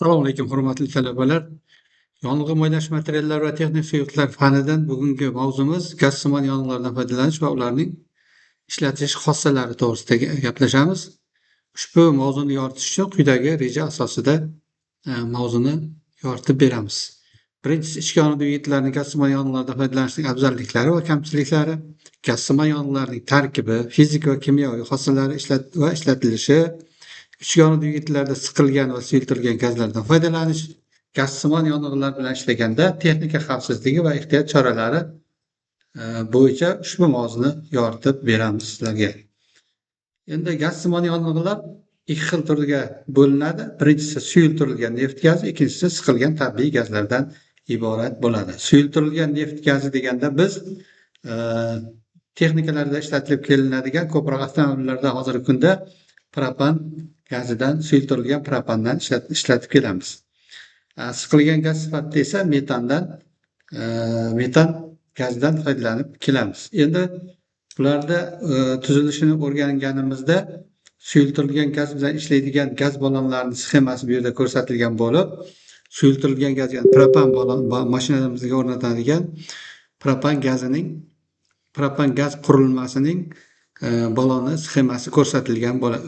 Assalomu alaykum, hurmatli talabalar. Yong'in o'ynash materiallari va texnik suyuqliklar fanidan bugungi mavzumiz gazsimon yong'inlardan foydalanish va ularning ishlatish xossalari to'g'risida gaplashamiz. Ushbu mavzuni yoritish uchun quyidagi reja asosida mavzuni yoritib beramiz. Birinchisi, ichki yong'in dvigatellarini gazsimon yong'inlardan foydalanishning afzalliklari va kamchiliklari, gazsimon yong'inlarning tarkibi, fizik va kimyoviy xossalari va ishlatilishi, ichki yong'in dvigatellarida siqilgan va suyultirilgan gazlardan foydalanish, gazsimon yong'inlar bilan ishlaganda texnika xavfsizligi va ehtiyot choralari bo'yicha ushbu mavzuni yoritib beramiz sizlarga. Endi gazsimon yong'inlar ikki xil turga bo'linadi. Birinchisi suyultirilgan neft gazi, ikkinchisi siqilgan tabiiy gazlardan iborat bo'ladi. Suyultirilgan neft gazi deganda biz texnikalarda ishlatilib kelinadigan ko'proq avtomobillarda hozirgi kunda propan gazidan, suyultirilgan propandan ishlatib kelamiz. Siqilgan gaz sifatida esa metan gazidan foydalanib kelamiz. Endi bularda tuzilishini o'rganganimizda suyultirilgan gaz bilan ishlaydigan gaz ballonlarining sxemasi bu yerda ko'rsatilgan bo'lib, suyultirilgan gaz, ya'ni propan ballon mashinalarimizga o'rnatiladigan propan gaz qurilmasining balloni sxemasi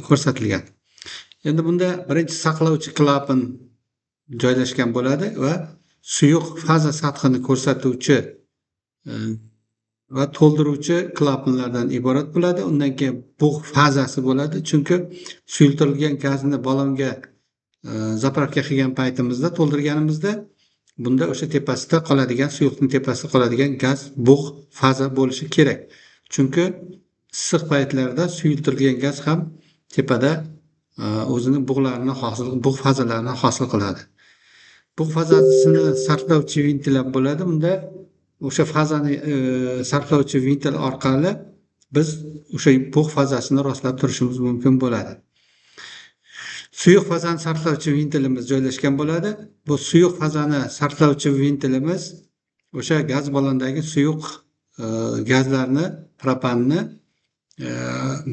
ko'rsatilgan. Endi bunda birinchi saqlovchi klapan joylashgan bo'ladi va suyuq faza sathini ko'rsatuvchi va to'ldiruvchi klapanlardan iborat bo'ladi. Undan keyin bug' fazasi bo'ladi, chunki suyultirilgan gazni ballonga zapravka qilgan paytimizda, to'ldirganimizda bunda o'sha tepasida qoladigan, suyuqning tepasida qoladigan gaz bug' faza bo'lishi kerak. Chunki issiq paytlarda suyultirilgan gaz ham tepada o'zini bug' fazalarini hosil qiladi. Bug' fazasini sarflovchi ventil bo'ladi. Bunda o'sha fazani sarflovchi ventil orqali biz o'sha bug' fazasini rostlab turishimiz mumkin bo'ladi. Suyuq fazani sarflovchi ventilimiz joylashgan bo'ladi. Bu suyuq fazani sarflovchi ventilimiz o'sha gaz ballondagi suyuq gazlarni, propanni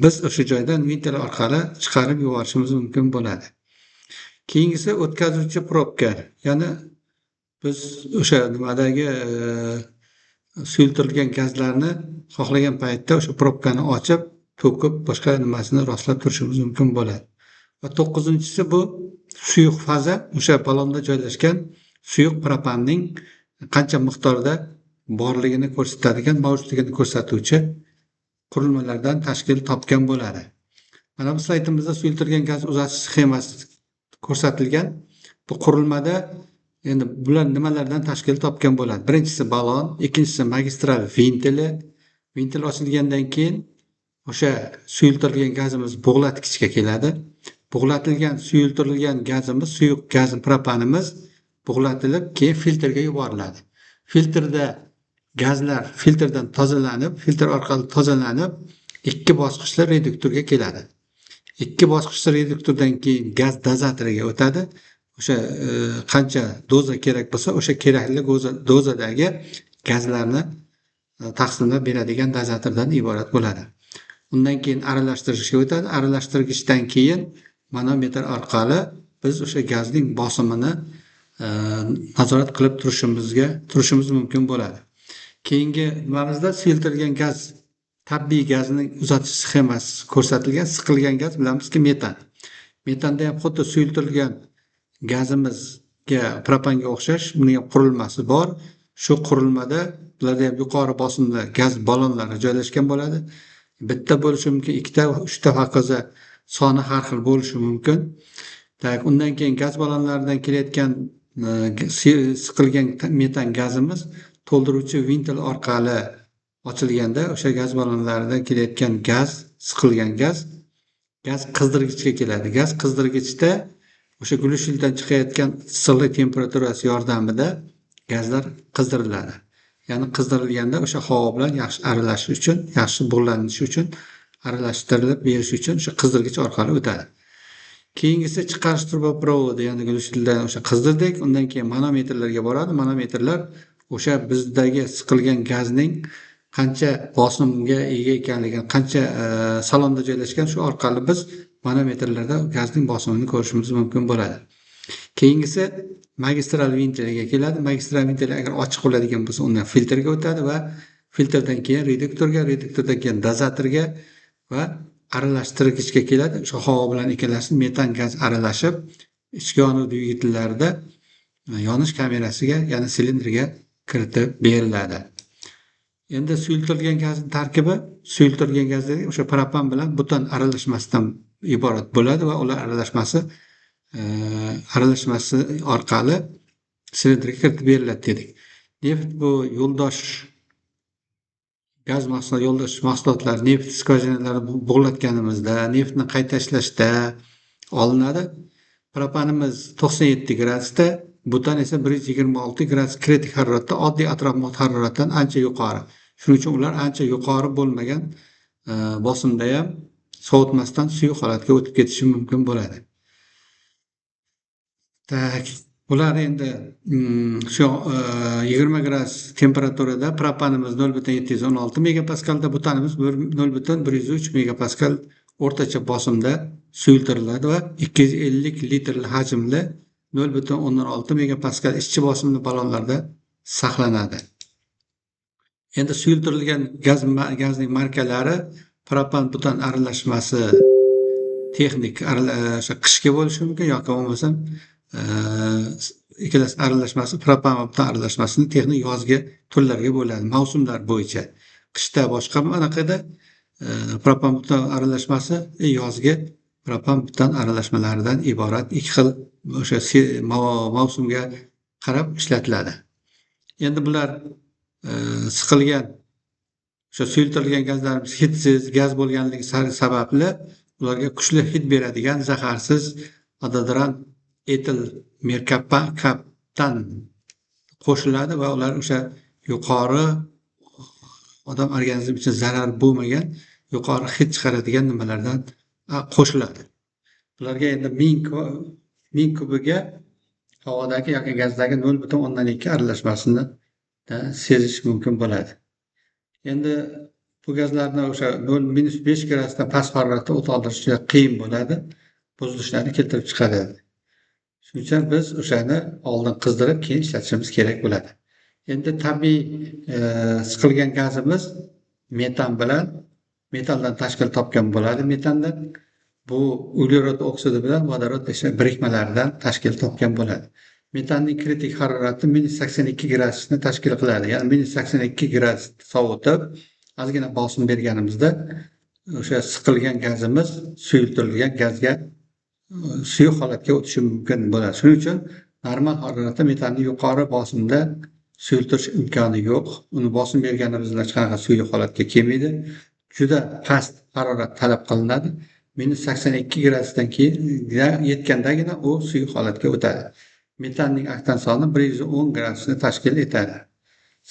biz o'sha joydan ventil orqali chiqarib yuborishimiz mumkin bo'ladi. Keyingisi o'tkazuvchi probka, ya'ni biz o'sha nimadagi suyultirilgan gazlarni xohlagan paytda o'sha probkani ochib, to'kib boshqa nimasini rostlab turishimiz mumkin bo'ladi. Va 9-inchisi bu suyuq faza, o'sha ballonda joylashgan suyuq propanning qancha miqdorda borligini ko'rsatadigan, mavjudligini ko'rsatuvchi qurilmalardan tashkil topgan bo'ladi. Mana bu slaydimizda suyultirilgan gaz uzatish sxemasi ko'rsatilgan. Bu qurilmada endi bular nimalardan tashkil topgan bo'ladi? Birinchisi ballon, ikkinchisi magistral ventili. Ventil ochilgandan keyin o'sha suyultirilgan gazimiz bug'latgichga keladi. Bug'latilgan suyultirilgan gazimiz, suyuq gaz propanimiz bug'latilib, keyin filtrga yuboriladi. Filtrda gazlar filtrdan tozalanib, filtr orqali tozalanib, ikki bosqichli reduktorga keladi. Ikki bosqichli reduktordan keyin gaz dozatoriga o'tadi. O'sha qancha doza kerak bo'lsa, o'sha kerakli dozadagi gazlarni taqsimlab beradigan dozatordan iborat bo'ladi. Undan keyin aralashtirishga o'tadi. Aralashtirgichdan keyin manometr orqali biz o'sha gazning bosimini nazorat qilib turishimiz mumkin bo'ladi. Keyingi nimamizda suyultirilgan gaz, tabiiy gazning uzatish sxemasi ko'rsatilgan. Siqilgan gaz bilamizki metan. Metanda ham xuddi suyultirilgan gazimizga, propanga o'xshash, buning ham qurilmasi bor. Shu qurilmada bularda ham yuqori bosimli gaz ballonlari joylashgan bo'ladi. Bitta bo'lishi mumkin, ikkita, uchta hokazo soni har xil bo'lishi mumkin. Undan keyin gaz ballonlaridan kelayotgan siqilgan metan gazimiz to'ldiruvchi ventil orqali ochilganda o'sha gaz ballonlaridan kelayotgan gaz, siqilgan gaz qizdirgichga keladi. Gaz qizdirgichda o'sha glushildan chiqayotgan issiqlik temperaturasi yordamida gazlar qizdiriladi. Ya'ni qizdirilganda o'sha havo bilan yaxshi aralashish uchun, yaxshi bug'lanishi uchun, aralashtirilib berish uchun o'sha qizdirgich orqali o'tadi. Keyingisi chiqarish turboprovodi, ya'ni glushildan o'sha qizdirdik, undan keyin manometrlarga boradi. Manometrlar o'sha bizdagi siqilgan gazning qancha bosimga ega ekanligini, qancha salonda joylashgan, shu orqali biz manometrlarda gazning bosimini ko'rishimiz mumkin bo'ladi. Keyingisi magistral ventiliga keladi. Magistral ventil agar ochiq bo'ladigan bo'lsa, undan filtrga o'tadi va filtrdan keyin reduktorga, reduktordan keyin dozatorga va aralashtirgichga keladi. O'sha havo bilan ikkalasi metan gaz aralashib, ichki yonuv dvigatellarida yonish kamerasiga, ya'ni silindrga kiritib beriladi. Endi suyultirilgan gazning tarkibi, suyultirilgan gazda o'sha propan bilan butan aralashmasidan iborat bo'ladi va ular aralashmasi orqali silindrga kiritib beriladi dedik. Neft bu yo'ldosh gaz mahsulot, yo'ldosh mahsulotlar neft skvajinalari bug'latganimizda, neftni qayta ishlashda olinadi. Propanimiz 97 gradusda, butan esa 126 gradus kritik haroratda, oddiy atrof muhit haroratidan ancha yuqori. Shuning uchun ular ancha yuqori bo'lmagan bosimda ham sovutmasdan suyuq holatga o'tib ketishi mumkin bo'ladi. Tak, ular endi shu 20 gradus temperaturada propanimiz 0.716 megapaskalda, butanimiz 0.103 megapaskal o'rtacha bosimda suyultiriladi va 250 litr hajmli 0.16 megapaskal ishchi bosimli ballonlarda saqlanadi. Endi suyultirilgan gazning markalari propan butan aralashmasi texnik qishki bo'lishi mumkin yoki bo'lmasam ikkalasi aralashmasi propan va butan aralashmasini texnik yozgi turlarga bo'ladi, mavsumlar bo'yicha. Qishda boshqa anaqada propan butan aralashmasi yozgi propan butan aralashmalaridan iborat ikki xil o'sha mavsumga qarab ishlatiladi. Endi bular siqilgan o'sha suyultirilgan gazlarimiz hidsiz gaz bo'lganligi sababli ularga kuchli hid beradigan zaharsiz ododorant etil merkaptan qo'shiladi va ular o'sha yuqori odam organizmi uchun zarar bo'lmagan yuqori hid chiqaradigan nimalardan qo'shiladi. Bularga endi 1000 kubiga havodagi yoki gazdagi 0.2 aralashmasini sezish mumkin bo'ladi. Endi bu gazlarni o'sha -5 gradusdan past haroratda o't oldirish juda qiyin bo'ladi, buzilishlarni keltirib chiqaradi. Shuning uchun biz o'shani oldin qizdirib, keyin ishlatishimiz kerak bo'ladi. Endi tabiiy siqilgan gazimiz metandan tashkil topgan bo'ladi. Metandan bu uglerod oksidi bilan vodorod birikmalaridan tashkil topgan bo'ladi. Metanning kritik harorati -82 gradusni tashkil qiladi. Ya'ni -82 gradus sovutib, ozgina bosim berganimizda o'sha siqilgan gazimiz suyultirilgan gazga suyuq holatga o'tishi mumkin bo'ladi. Shuning uchun normal haroratda metanni yuqori bosimda suyultirish imkoni yo'q. Uni bosim berganimizda hech qanaqa suyuq holatga kelmaydi. Juda past harorat talab qilinadi. -82 gradusdan keyin yetgandagina u suyuq holatga o'tadi. Metanning oktan soni 110 gradusni tashkil etadi.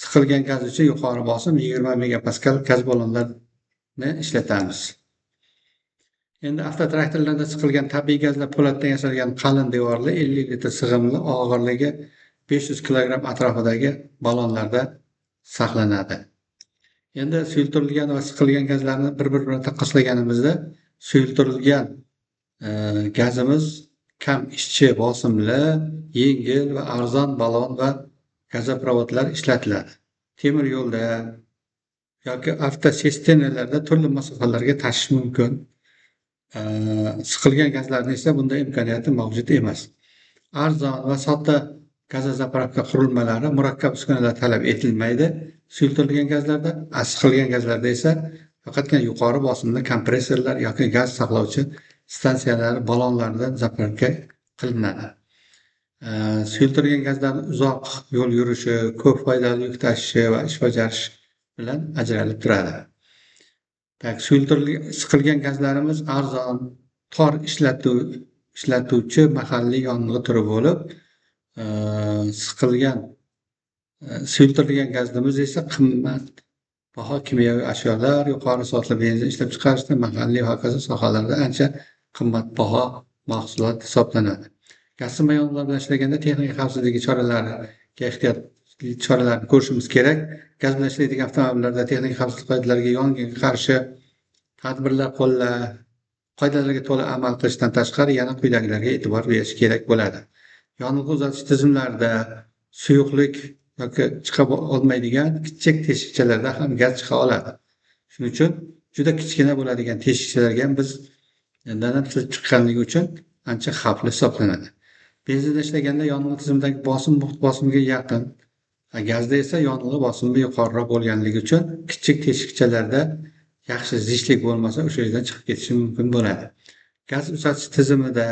Siqilgan gaz uchun yuqori bosim 20 megapaskal gaz ballonlarini ishlatamiz. Endi avtotraktorlarda siqilgan tabiiy gazlar po'latdan yasalgan qalin devorli 50 litr sig'imli og'irligi 500 kilogramm atrofidagi ballonlarda saqlanadi. Endi suyultirilgan va siqilgan gazlarni bir-biri bilan taqqoslaganimizda suyultirilgan gazimiz kam ishchi bosimli, yengil va arzon ballon va gazoprovodlar ishlatiladi. Temir yo'lda yoki avtosistenalarda turli masofalarga tashish mumkin. Siqilgan gazlarning esa bunday imkoniyati mavjud emas. Arzon va sodda gazozapravka qurilmalari murakkab uskunalar talab etilmaydi. Suyultirilgan gazlarda, siqilgan gazlarda esa faqatgina yuqori bosimli kompressorlar yoki gaz saqlovchi stansiyalar ballonlaridan zapravka qilinadi. Suyultirilgan gazlarning uzoq yo'l yurishi, ko'p foydali yuk tashishi va ish bajarish bilan ajralib turadi. Siqilgan gazlarimiz arzon, tor ishlatuvchi mahalliy yonilg'i turi bo'lib, suyultirilgan gazimiz esa qimmat baho kimyoviy ashyolar, yuqori soatli benzin ishlab chiqarishda mahalliy hokazo sohalarda ancha qimmatbaho mahsulot hisoblanadi. Gazsiz yong'inlar bilan ishlaganda texnika xavfsizligi choralariga ehtiyotli choralarni ko'rishimiz kerak. Gaz bilan ishlaydigan avtomobillarda texnika xavfsizlik qoidalariga yong'inga qarshi tadbirlar qo'llash, qoidalarga to'la amal qilishdan tashqari yana quyidagilarga e'tibor berish kerak bo'ladi. yonilg'i uzatish tizimlarida suyuqlik yoki chiqa olmaydigan kichik teshikchalarda ham gaz chiqa oladi. Shuning uchun juda kichkina bo'ladigan teshikchalarga ham biz dan chiqqanligi uchun ancha xavfli hisoblanadi. Benzinda ishlaganda yonilg'i tizimidagi bosim muhit bosimiga yaqin, gazda esa yonilg'i bosimi yuqoriroq bo'lganligi uchun kichik teshikchalarda yaxshi zichlik bo'lmasa o'sha yerdan chiqib ketishi mumkin bo'ladi. Gaz uzatish tizimida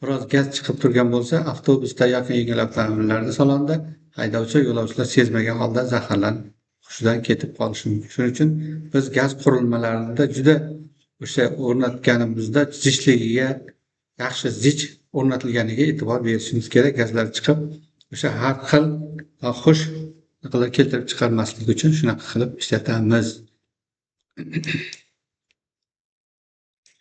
biroz gaz chiqib turgan bo'lsa, avtobusda yoki yengil avtomobillarda salonda haydovchi yo'lovchilar sezmagan holda zaharlanib hushidan ketib qolishi mumkin. Shuning uchun biz gaz qurilmalarida juda o'sha o'rnatganimizda zichligiga yaxshi zich o'rnatilganiga e'tibor berishimiz kerak. Gazlar chiqib o'sha har xil noxush keltirib chiqarmaslik uchun shunaqa qilib ishlatamiz.